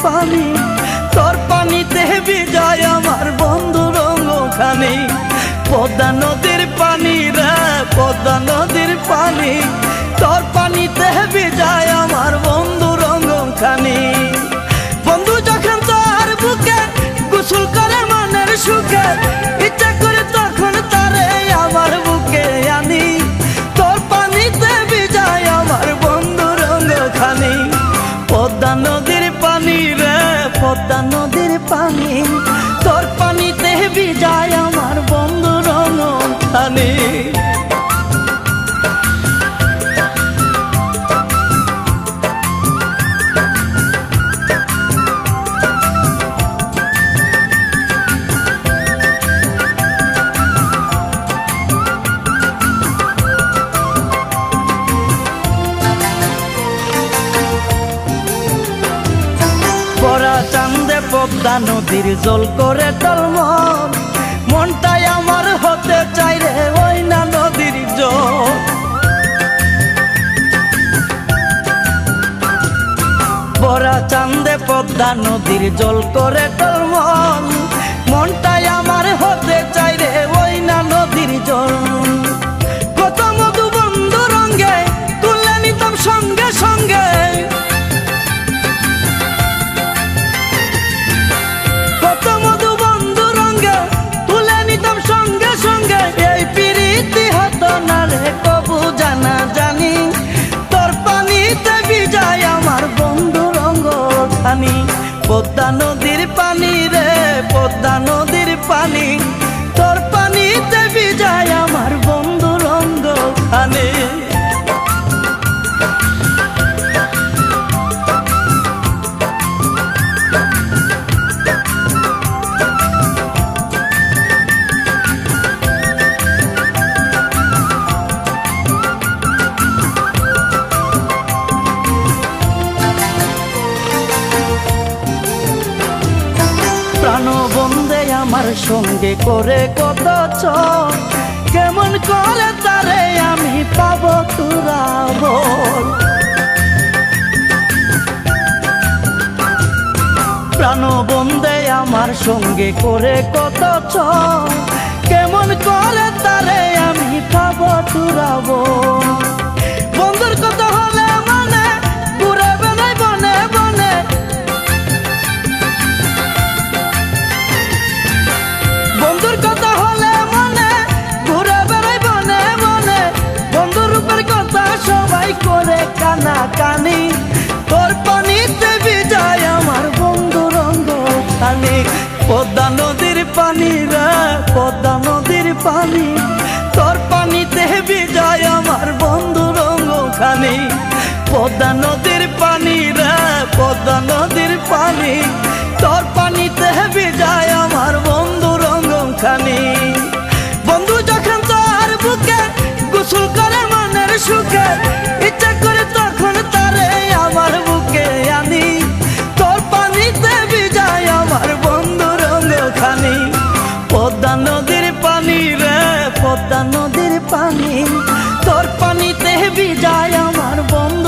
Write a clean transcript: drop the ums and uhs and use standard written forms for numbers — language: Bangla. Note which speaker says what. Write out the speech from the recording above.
Speaker 1: পানি, তোর পানিতে ভিজায় আমার বন্ধু রঙখানি। পদ্মা নদীর পানি রে পদ্মা নদীর পানি, তোর পানিতে ভিজায় আমার বন্ধু রঙখানি। বন্ধু যখন তোর বুকে গোসল করে মনের সুখে, ইচ্ছা করে তখন তারে আমার বুকে আনি। তোর পানিতে ভিজায় আমার বন্ধু রঙখানি। পদ্মা নদীর পানি রে পদ্মা নদীর পানি, তোর পানিতে ভিজায় আমার বন্ধু রঙখানি। পরা চান্দে পদ্মা নদীর জল করে টলমল, মনটাই আমার হতে চাই রে ওই না নদীর জল। পরা চান্দে পদ্মা নদীর জল করে টলমল, মনটাই আমার হতে চাই রে ওই না নদীর জল। কত মধু বন্ধু রঙে তুলে নিতাম সঙ্গে সঙ্গে, পদ্মা নদীর পানি রে পদ্মা নদীর পানি, তোর পানিতে ভিজায় আমার বন্ধু রঙখানি। প্রাণবন্ধে আমার সঙ্গে করে কত চল, কেমন করে তারে আমি পাবো তোরা বল। প্রাণবন্ধে আমার সঙ্গে করে কত চল, কেমন করে তারে আমি পাবো তোরা বল। বন্ধুর কথা হলে মানে ঘুরে বেড়াই বনে বনে, বন্ধুর কথা হলে মনে ঘুরে বেড়াই বনে বনে। বন্ধুর রূপের কথা সবাই করে কানা কানি, তোর পানিতে ভিজায় আমার বন্ধু রঙখানি। পদ্মা নদীর পানি রে পদ্মা নদীর পানি, তোর পানিতে ভিজায় আমার বন্ধু রঙখানি। পদ্মা নদীর পানি রে পদ্মা নদীর পানি, তোর পানিতে ভিজায় আমার বন্ধু রঙখানি। বন্ধু যখন তোর বুকে গোসল করে মনের সুখে, ইচ্ছা করে তখন তারে আমার বুকে আনি। তোর পানিতে ভিজায় আমার বন্ধু রঙখানি। পদ্মা নদীর পানি রে পদ্মা নদীর পানি, তোর পানিতে ভিজায় আমার বন্ধু